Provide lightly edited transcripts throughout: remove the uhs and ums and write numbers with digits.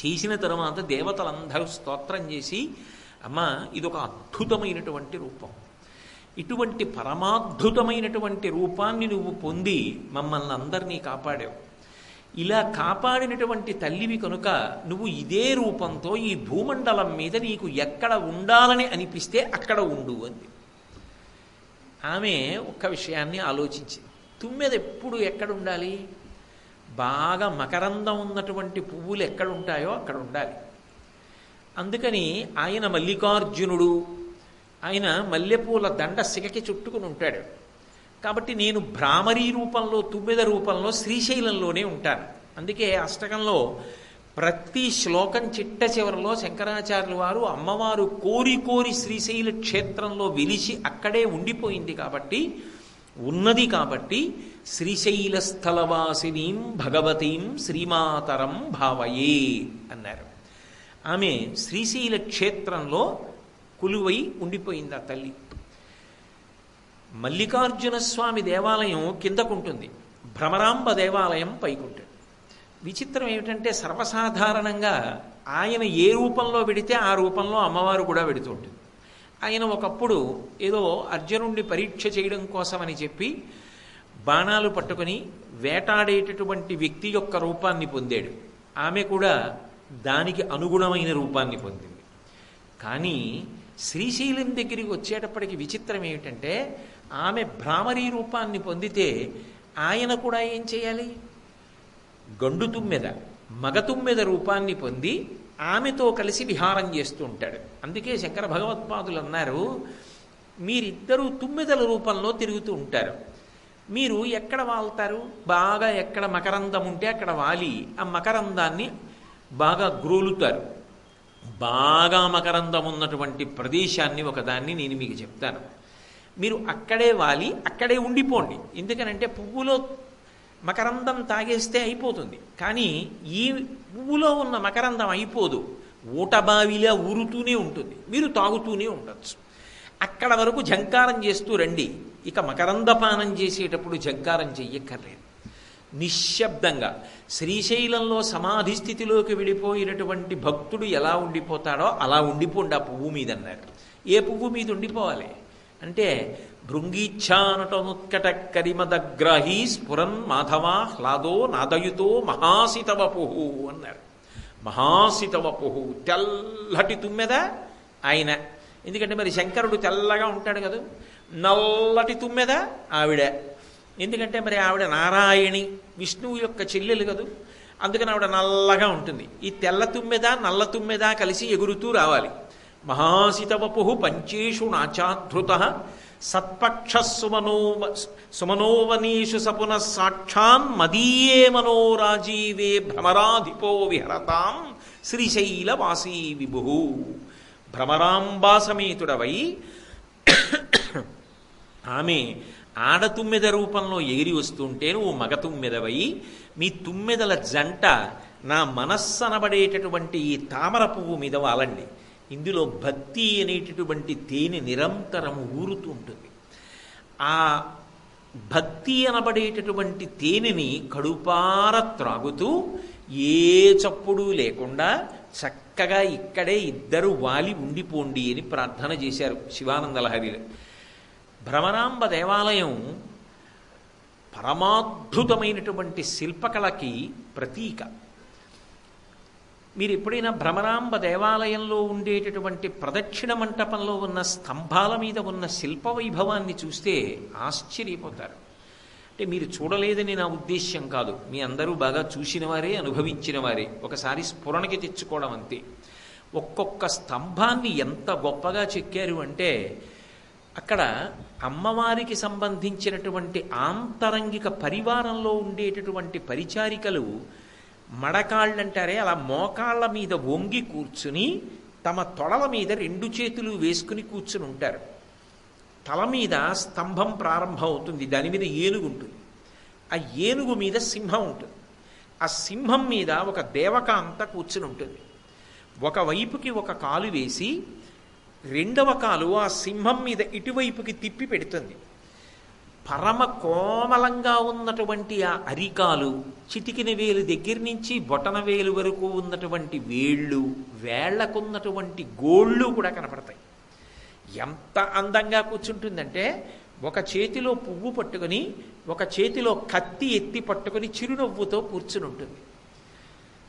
చేసిన తర్వాత దేవతలందరూ స్తోత్రం చేసి, అమ్మ ఇదొక అద్భుతమైనటువంటి రూపం, ఇటువంటి పరమాద్భుతమైనటువంటి రూపాన్ని నువ్వు పొంది మమ్మల్ని అందరినీ కాపాడావు. ఇలా కాపాడినటువంటి తల్లివి కనుక నువ్వు ఇదే రూపంతో ఈ భూమండలం మీద నీకు ఎక్కడ ఉండాలని అనిపిస్తే అక్కడ ఉండు అంది. ఆమె ఒక్క విషయాన్ని ఆలోచించింది. తుమ్మెద ఎప్పుడు ఎక్కడ ఉండాలి? బాగా మకరందం ఉన్నటువంటి పువ్వులు ఎక్కడ ఉంటాయో అక్కడ ఉండాలి. అందుకని ఆయన మల్లికార్జునుడు, ఆయన మల్లెపూల దండ సిగకి చుట్టుకుని ఉంటాడు. కాబట్టి నేను భ్రామరీ రూపంలో, తుమ్మెద రూపంలో శ్రీశైలంలోనే ఉంటాను. అందుకే అష్టకంలో ప్రతి శ్లోకం చిట్ట చివరిలో శంకరాచార్యుల వారు అమ్మవారు కోరి కోరి శ్రీశైల క్షేత్రంలో వెలిసి అక్కడే ఉండిపోయింది కాబట్టి, ఉన్నది కాబట్టి శ్రీశైల స్థలవాసినీం భగవతీం శ్రీమాతరం భావయే అన్నారు. ఆమె శ్రీశైల క్షేత్రంలో కొలువై ఉండిపోయింది ఆ తల్లి. మల్లికార్జున స్వామి దేవాలయం కిందకుంటుంది, భ్రమరాంబ దేవాలయం పైకుంటుంది. విచిత్రం ఏమిటంటే సర్వసాధారణంగా ఆయన ఏ రూపంలో పెడితే ఆ రూపంలో అమ్మవారు కూడా పెడుతూ ఉంటుంది. ఆయన ఒకప్పుడు ఏదో అర్జునుడిని పరీక్ష చేయడం కోసమని చెప్పి బాణాలు పట్టుకుని వేటాడేటటువంటి వ్యక్తి యొక్క రూపాన్ని పొందాడు. ఆమె కూడా దానికి అనుగుణమైన రూపాన్ని పొందింది. కానీ శ్రీశైలం దగ్గరికి వచ్చేటప్పటికి విచిత్రం ఏమిటంటే ఆమె భ్రామరీ రూపాన్ని పొందితే ఆయన కూడా ఏం చేయాలి? గండు తుమ్మెద, మగ తుమ్మెద రూపాన్ని పొంది ఆమెతో కలిసి విహారం చేస్తూ ఉంటాడు. అందుకే శంకర భగవత్పాదులు అన్నారు, మీరిద్దరూ తుమ్మెదల రూపంలో తిరుగుతూ ఉంటారు, మీరు ఎక్కడ వాళ్తారు? బాగా ఎక్కడ మకరందం ఉంటే అక్కడ వాలి ఆ మకరందాన్ని బాగా గ్రోలుతారు. బాగా మకరందం ఉన్నటువంటి ప్రదేశాన్ని ఒకదాన్ని నేను మీకు చెప్తాను, మీరు అక్కడే వాలి అక్కడే ఉండిపోండి. ఎందుకనంటే పువ్వులో మకరందం తాగేస్తే అయిపోతుంది, కానీ ఈ పువ్వులో ఉన్న మకరందం అయిపోదు, ఊటబావిలా ఊరుతూనే ఉంటుంది, మీరు తాగుతూనే ఉండొచ్చు. అక్కడ వరకు ఝంకారం చేస్తూ రండి. ఇక మకరందపానం చేసేటప్పుడు ఝంకారం చెయ్యక్కర్లేదు, నిశ్శబ్దంగా శ్రీశైలంలో సమాధి స్థితిలోకి వెళ్ళిపోయినటువంటి భక్తుడు ఎలా ఉండిపోతాడో అలా ఉండిపోండి ఆ పువ్వు మీద అన్నారు. ఏ పువ్వు మీద ఉండిపోవాలి అంటే భృంగీచ్ఛానటనుత్కట కరిమదగ్రాహీ స్ఫురన్ మాధవా హ్లాదో నాదయుతో మహాసితవపుహు అన్నారు. మహాసితవపుహు తెల్లటి తుమ్మెద ఆయన. ఎందుకంటే మరి శంకరుడు తెల్లగా ఉంటాడు కదా, నల్లటి తుమ్మెద ఆవిడ. ఎందుకంటే మరి ఆవిడ నారాయణి, విష్ణువు యొక్క చెల్లెలు కదూ, అందుకని ఆవిడ నల్లగా ఉంటుంది. ఈ తెల్ల తుమ్మెద నల్ల తుమ్మెద కలిసి ఎగురుతూ రావాలి. మహాసితవపుః పంచేషు నాచాధృత సత్పక్ష సుమనోవనీషు సపున సాక్షాన్ మదీయే మనోరాజీవే భ్రమరాధిపో విహరతాం శ్రీశైలవాసీ విభు. భ్రమరాంబాసమేతుడవై ఆమె ఆడతుమ్మెద రూపంలో ఎగిరి వస్తుంటే నువ్వు మగ తుమ్మెదవై మీ తుమ్మెదల జంట నా మనస్సనబడేటటువంటి ఈ తామర పువ్వు మీద వాలండి. ఇందులో భక్తి అనేటటువంటి తేనె నిరంతరం ఊరుతూ ఉంటుంది. ఆ భక్తి అనబడేటటువంటి తేనెని కడుపార త్రాగుతూ ఏ చప్పుడు లేకుండా చక్కగా ఇక్కడే ఇద్దరు వాలి ఉండిపోండి అని ప్రార్థన చేశారు శివానందలహరిలో. భ్రమరాంబ దేవాలయం పరమాద్భుతమైనటువంటి శిల్పకళకి ప్రతీక. మీరు ఎప్పుడైనా భ్రమరాంబ దేవాలయంలో ఉండేటటువంటి ప్రదక్షిణ మంటపంలో ఉన్న స్తంభాల మీద ఉన్న శిల్ప వైభవాన్ని చూస్తే ఆశ్చర్యపోతారు. అంటే మీరు చూడలేదని నా ఉద్దేశ్యం కాదు, మీ అందరూ బాగా చూసిన వారే, అనుభవించిన వారే. ఒకసారి స్ఫురణకి తెచ్చుకోవడం అంతే. ఒక్కొక్క స్తంభాన్ని ఎంత గొప్పగా చెక్కారు అంటే అక్కడ అమ్మవారికి సంబంధించినటువంటి ఆంతరంగిక పరివారంలో ఉండేటటువంటి పరిచారికలు మడకాళ్ళంటారే అలా మోకాళ్ళ మీద వంగి కూర్చుని తమ తొడల మీద రెండు చేతులు వేసుకుని కూర్చుని ఉంటారు. తల మీద స్తంభం ప్రారంభం అవుతుంది, దాని మీద ఏనుగు ఉంటుంది, ఆ ఏనుగు మీద సింహం ఉంటుంది, ఆ సింహం మీద ఒక దేవకాంత కూర్చుని ఉంటుంది. ఒకవైపుకి ఒక కాలు వేసి రెండవ కాలు ఆ సింహం మీద ఇటువైపుకి తిప్పి పెడుతుంది. పరమ కోమలంగా ఉన్నటువంటి ఆ అరికాలు, చిటికిన వేలు దగ్గర నుంచి బొటన వేలు వరకు ఉన్నటువంటి వేళ్ళు, వేళ్లకున్నటువంటి గోళ్ళు కూడా కనపడతాయి. ఎంత అందంగా కూర్చుంటుందంటే ఒక చేతిలో పువ్వు పట్టుకొని ఒక చేతిలో కత్తి ఎత్తి పట్టుకొని చిరునవ్వుతో కూర్చుని ఉంటుంది.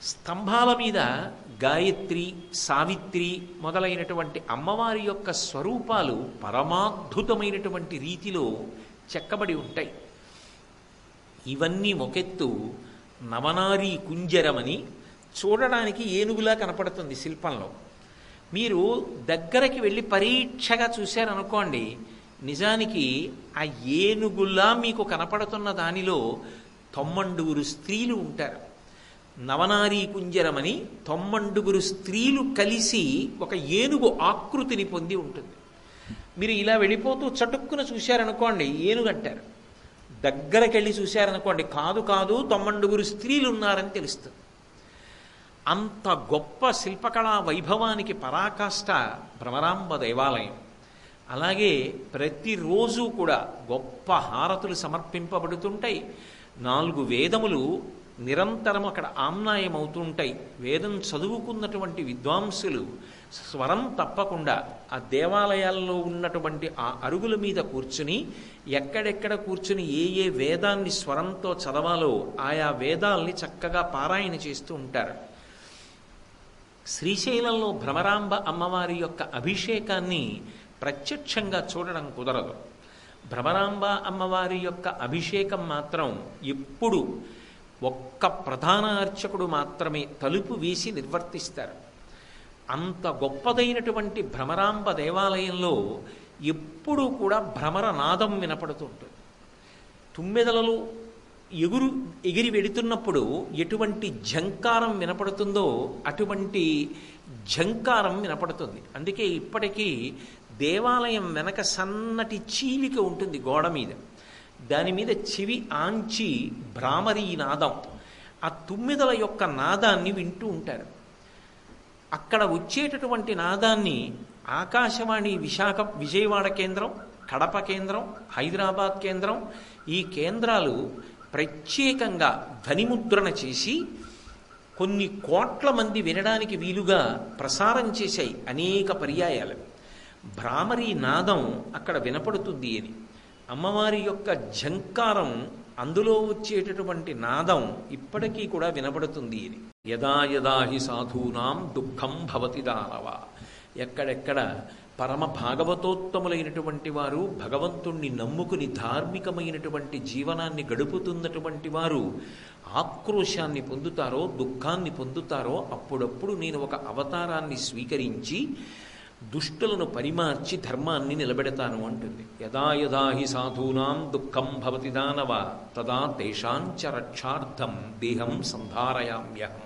స్తంభాల మీద గాయత్రి, సావిత్రి మొదలైనటువంటి అమ్మవారి యొక్క స్వరూపాలు పరమాద్భుతమైనటువంటి రీతిలో చెక్కబడి ఉంటాయి. ఇవన్నీ ఒకెత్తు నవనారీ కుంజరమని చూడడానికి ఏనుగులా కనపడుతుంది శిల్పంలో. మీరు దగ్గరికి వెళ్ళి పరీక్షగా చూశారనుకోండి, నిజానికి ఆ ఏనుగులా మీకు కనపడుతున్న దానిలో 90 స్త్రీలు ఉంటారు. నవనారీ కుంజరమని 90 స్త్రీలు కలిసి ఒక ఏనుగు ఆకృతిని పొంది ఉంటుంది. మీరు ఇలా వెళ్ళిపోతూ చటుక్కున చూశారనుకోండి ఏనుగు అంటారు. దగ్గరికి వెళ్ళి చూశారనుకోండి కాదు కాదు 90 స్త్రీలు ఉన్నారని తెలుస్తుంది. అంత గొప్ప శిల్పకళా వైభవానికి పరాకాష్ట భ్రమరాంబ దేవాలయం. అలాగే ప్రతిరోజు కూడా గొప్ప హారతులు సమర్పింపబడుతుంటాయి. 4 వేదములు నిరంతరం అక్కడ ఆమ్నాయం అవుతుంటాయి. వేదం చదువుకున్నటువంటి విద్వాంసులు స్వరం తప్పకుండా ఆ దేవాలయాల్లో ఉన్నటువంటి ఆ అరుగుల మీద కూర్చుని ఎక్కడెక్కడ కూర్చుని ఏ ఏ వేదాన్ని స్వరంతో చదవాలో ఆయా వేదాల్ని చక్కగా పారాయణ చేస్తూ ఉంటారు. శ్రీశైలంలో భ్రమరాంబ అమ్మవారి యొక్క అభిషేకాన్ని ప్రత్యక్షంగా చూడడం కుదరదు. భ్రమరాంబ అమ్మవారి యొక్క అభిషేకం మాత్రం ఎప్పుడు ఒక్క ప్రధాన అర్చకుడు మాత్రమే తలుపు వేసి నిర్వర్తిస్తారు. అంత గొప్పదైనటువంటి భ్రమరాంబ దేవాలయంలో ఎప్పుడూ కూడా భ్రమర నాదం వినపడుతుంటుంది. తుమ్మెదలలో ఎగిరి వెడుతున్నప్పుడు ఎటువంటి ఝంకారం వినపడుతుందో అటువంటి ఝంకారం వినపడుతుంది. అందుకే ఇప్పటికీ దేవాలయం వెనక సన్నటి చీలిక ఉంటుంది గోడ మీద. దాని మీద చెవి ఆంచి భ్రామరీ నాదం, ఆ తుమ్మెదల యొక్క నాదాన్ని వింటూ ఉంటారు. అక్కడ వచ్చేటటువంటి నాదాన్ని ఆకాశవాణి విజయవాడ కేంద్రం, కడప కేంద్రం, హైదరాబాద్ కేంద్రం, ఈ కేంద్రాలు ప్రత్యేకంగా ధ్వనిముద్రణ చేసి కొన్ని కోట్ల మంది వినడానికి వీలుగా ప్రసారం చేశాయి అనేక పర్యాయాలు. భ్రామరీ నాదం అక్కడ వినపడుతుంది అని, అమ్మవారి యొక్క ఝంకారం, అందులో వచ్చేటటువంటి నాదం ఇప్పటికీ కూడా వినపడుతుంది అని. యదా యదా హి సాధూనాం దుఃఖం భవతి దానవ. ఎక్కడెక్కడ పరమ భాగవతోత్తములైనటువంటి వారు భగవంతుణ్ణి నమ్ముకుని ధార్మికమైనటువంటి జీవనాన్ని గడుపుతున్నటువంటి వారు ఆక్రోశాన్ని పొందుతారో, దుఃఖాన్ని పొందుతారో, అప్పుడప్పుడు నేను ఒక అవతారాన్ని స్వీకరించి దుష్టులను పరిమార్చి ధర్మాన్ని నిలబెడతాను అంటుంది. యదా యదా హి సాధూనాం దుఃఖం భవతి దానవ తదా తేషాంచ రక్షార్థం దేహం సంధారయామ్యహం.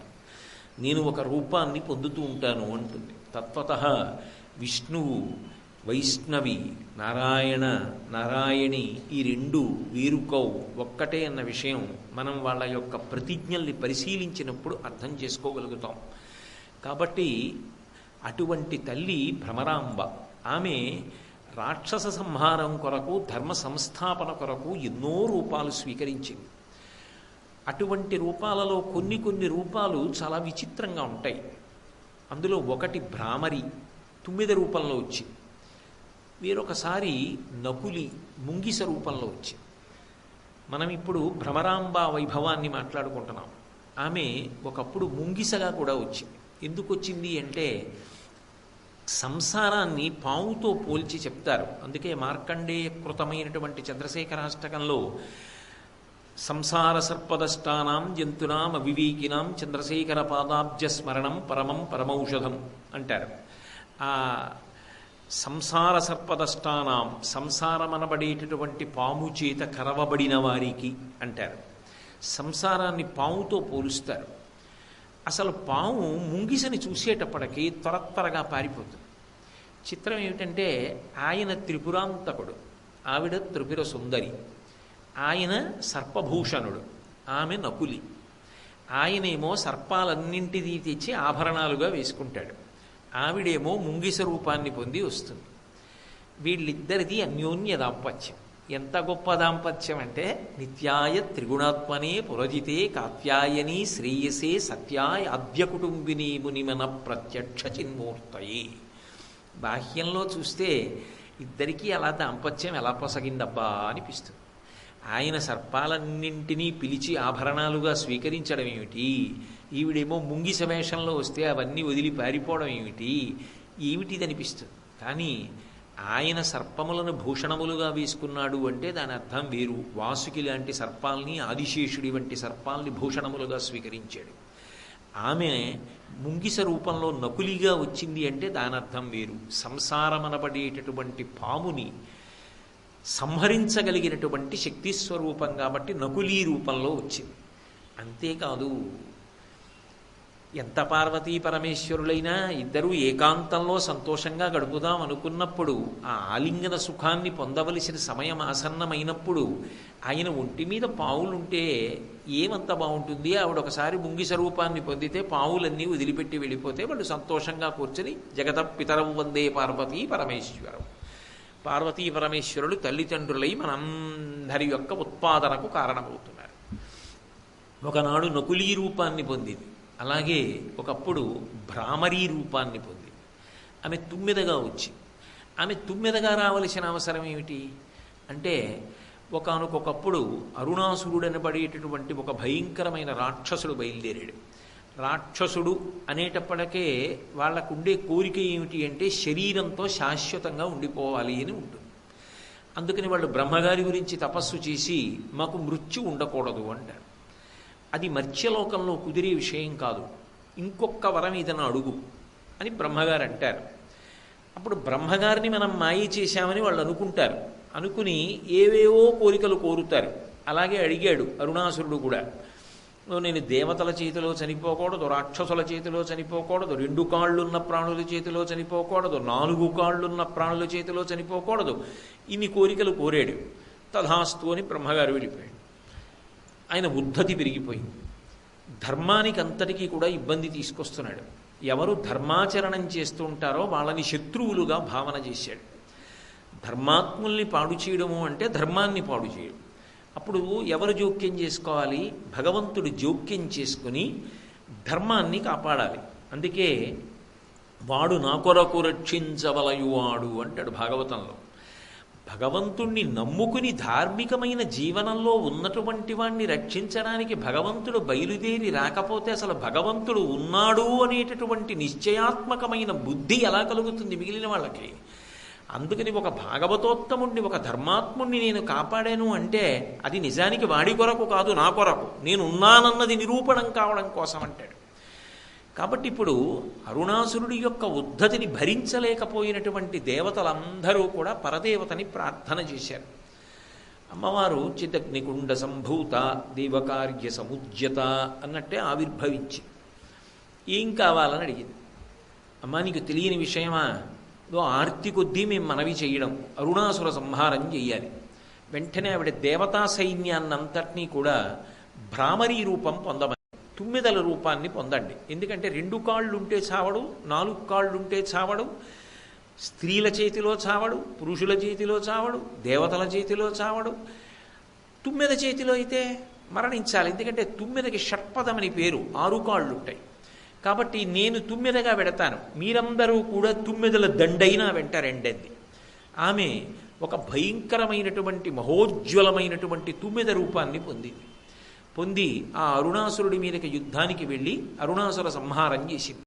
నేను ఒక రూపాన్ని పొందుతూ ఉంటాను అంటుంది. తత్వతః విష్ణువు, వైష్ణవి, నారాయణ, నారాయణి ఈ రెండు వేరుకవు, ఒక్కటే అన్న విషయం మనం వాళ్ళ యొక్క ప్రతిజ్ఞల్ని పరిశీలించినప్పుడు అర్థం చేసుకోగలుగుతాం. కాబట్టి అటువంటి తల్లి భ్రమరాంబ. ఆమె రాక్షస సంహారం కొరకు, ధర్మ సంస్థాపన కొరకు ఎన్నో రూపాలు స్వీకరించింది. అటువంటి రూపాలలో కొన్ని రూపాలు చాలా విచిత్రంగా ఉంటాయి. అందులో ఒకటి భ్రామరి, 9 రూపంలో వచ్చింది. వేరొకసారి నకులి, ముంగిస రూపంలో వచ్చింది. మనం ఇప్పుడు భ్రమరాంబ వైభవాన్ని మాట్లాడుకుంటున్నాం. ఆమె ఒకప్పుడు ముంగిసగా కూడా వచ్చింది. ఎందుకు వచ్చింది అంటే సంసారాన్ని పావుతో పోల్చి చెప్తారు. అందుకే మార్కండేయ కృతమైనటువంటి చంద్రశేఖరాష్టకంలో సంసార సర్పదష్టానాం జంతునాం అవివేకినాం చంద్రశేఖర పాదాబ్జ స్మరణం పరమం పరమౌషధం అంటారు. ఆ సంసార సర్పదష్టానాం, సంసారమనబడేటటువంటి పాము చేత కరవబడిన వారికి అంటారు. సంసారాన్ని పాముతో పోలుస్తారు. అసలు పాము ముంగిసని చూసేటప్పటికీ త్వరగా పారిపోతుంది. చిత్రం ఏమిటంటే ఆయన త్రిపురాంతకుడు, ఆవిడ త్రిపుర సుందరి. ఆయన సర్పభూషణుడు, ఆమె నకులి. ఆయనేమో సర్పాలన్నింటినీ తెచ్చి ఆభరణాలుగా వేసుకుంటాడు, ఆవిడేమో ముంగిస రూపాన్ని పొంది వస్తుంది. వీళ్ళిద్దరిది అన్యోన్య దాంపత్యం. ఎంత గొప్ప దాంపత్యం అంటే నిత్యాయ త్రిగుణాత్మనే పురజితే కాత్యాయని శ్రేయసే సత్యాయ ఆద్య కుటుంబిని మునిమన ప్రత్యక్ష చిన్మూర్తయే. బాహ్యంలో చూస్తే ఇద్దరికీ అలా దాంపత్యం ఎలా పొసగిందబ్బా అనిపిస్తుంది. ఆయన సర్పాలన్నింటినీ పిలిచి ఆభరణాలుగా స్వీకరించడం ఏమిటి, ఈవిడేమో ముంగిస వేషంలో వస్తే అవన్నీ వదిలి పారిపోవడం ఏమిటిది అనిపిస్తుంది. కానీ ఆయన సర్పములను భూషణములుగా వేసుకున్నాడు అంటే దాని అర్థం వేరు. వాసుకి లాంటి సర్పాల్ని, ఆదిశేషుడి వంటి సర్పాల్ని భూషణములుగా స్వీకరించాడు. ఆమె ముంగిస రూపంలో నకులిగా వచ్చింది అంటే దాని అర్థం వేరు. సంసారమనబడేటటువంటి పాముని సంహరించగలిగినటువంటి శక్తి స్వరూపం కాబట్టి నకులీ రూపంలో వచ్చింది. అంతేకాదు, ఎంత పార్వతీ పరమేశ్వరులైనా ఇద్దరూ ఏకాంతంలో సంతోషంగా గడుపుదాం అనుకున్నప్పుడు ఆ ఆలింగన సుఖాన్ని పొందవలసిన సమయం ఆసన్నమైనప్పుడు ఆయన ఒంటి మీద పావులుంటే ఏమంత బాగుంటుంది. ఆవిడ ఒకసారి ముంగిస రూపాన్ని పొందితే పావులన్నీ వదిలిపెట్టి వెళ్ళిపోతే వాళ్ళు సంతోషంగా కూర్చొని జగత పితరం వందే పార్వతీ పరమేశ్వరం. పార్వతీ పరమేశ్వరులు తల్లిదండ్రులై మనందరి యొక్క ఉత్పాదనకు కారణమవుతున్నారు. ఒకనాడు నకులీ రూపాన్ని పొందింది, అలాగే ఒకప్పుడు భ్రామరీ రూపాన్ని పొంది ఆమె తుమ్మెదగా వచ్చి, ఆమె తుమ్మెదగా రావలసిన అవసరం ఏమిటి అంటే ఒకనకొకప్పుడు అరుణాసురుడనబడేటటువంటి ఒక భయంకరమైన రాక్షసుడు బయలుదేరాడు. రాక్షసుడు అనేటప్పటికే వాళ్లకుండే కోరిక ఏమిటి అంటే శరీరంతో శాశ్వతంగా ఉండిపోవాలి అని ఉంటుంది. అందుకని వాళ్ళు బ్రహ్మగారి గురించి తపస్సు చేసి మాకు మృత్యు ఉండకూడదు అంటారు. అది మర్త్యలోకంలో కుదిరే విషయం కాదు, ఇంకొక వరం ఇదను అడుగు అని బ్రహ్మగారు అంటారు. అప్పుడు బ్రహ్మగారిని మనం మాయ చేశామని వాళ్ళు అనుకుంటారు. అనుకుని ఏవేవో కోరికలు కోరుతారు. అలాగే అడిగాడు అరుణాసురుడు కూడా. నేను దేవతల చేతిలో చనిపోకూడదు, రాక్షసుల చేతిలో చనిపోకూడదు, 2 కాళ్ళున్న ప్రాణుల చేతిలో చనిపోకూడదు, 4 కాళ్ళున్న ప్రాణుల చేతిలో చనిపోకూడదు, ఇన్ని కోరికలు కోరాడు. తథాస్తు అని బ్రహ్మగారు వెళ్ళిపోయాడు. ఆయన ఉద్ధతి పెరిగిపోయింది. ధర్మానికి అంతటికీ కూడా ఇబ్బంది తీసుకొస్తున్నాడు. ఎవరు ధర్మాచరణం చేస్తూ ఉంటారో వాళ్ళని శత్రువులుగా భావన చేశాడు. ధర్మాత్ముల్ని పాడు చేయడము అంటే ధర్మాన్ని పాడు చేయడం. అప్పుడు ఎవరు జోక్యం చేసుకోవాలి? భగవంతుడు జోక్యం చేసుకుని ధర్మాన్ని కాపాడాలి. అందుకే వాడు నా కొరకు రక్షించవలయువాడు అంటాడు భాగవతంలో. భగవంతుణ్ణి నమ్ముకుని ధార్మికమైన జీవనంలో ఉన్నటువంటి వాణ్ణి రక్షించడానికి భగవంతుడు బయలుదేరి రాకపోతే అసలు భగవంతుడు ఉన్నాడు అనేటటువంటి నిశ్చయాత్మకమైన బుద్ధి ఎలా కలుగుతుంది మిగిలిన వాళ్ళకి? అందుకని ఒక భాగవతోత్తముణ్ణి, ఒక ధర్మాత్ముణ్ణి నేను కాపాడాను అంటే అది నిజానికి వాడి కొరకు కాదు, నా కొరకు, నేను ఉన్నానన్నది నిరూపణం కావడం కోసం అంటాడు. కాబట్టి ఇప్పుడు అరుణాసురుడి యొక్క ఉద్ధతిని భరించలేకపోయినటువంటి దేవతలందరూ కూడా పరదేవతని ప్రార్థన చేశారు. అమ్మవారు చిదగ్నికుండ సంభూత దేవకార్య సముజ్యత అన్నట్టే ఆవిర్భవించి ఏం కావాలని అడిగింది. అమ్మా, నీకు తెలియని విషయమా? ఆర్తి కొద్దీ మేము మనవి చేయడం, అరుణాసుర సంహారం చెయ్యాలి. వెంటనే ఆవిడ దేవతా సైన్యాన్నంతటినీ కూడా భ్రామరీ రూపం పొందమని, తుమ్మెదల రూపాన్ని పొందండి. ఎందుకంటే 2 కాళ్ళుంటే చావడు, 4 కాళ్ళుంటే చావడు, స్త్రీల చేతిలో చావడు, పురుషుల చేతిలో చావడు, దేవతల చేతిలో చావడు. తుమ్మెద చేతిలో అయితే మరణించాలి. ఎందుకంటే తుమ్మెదకి షట్పదమని పేరు, 6 కాళ్ళుంటాయి. కాబట్టి నేను తుమ్మెదగా వెడతాను, మీరందరూ కూడా తుమ్మెదల దండైనా వెంట రెండంది. ఆమె ఒక భయంకరమైనటువంటి మహోజ్వలమైనటువంటి తుమ్మెద రూపాన్ని పొంది ఆ అరుణాసురుడి మీదకి యుద్ధానికి వెళ్ళి అరుణాసుర సంహారం చేసింది.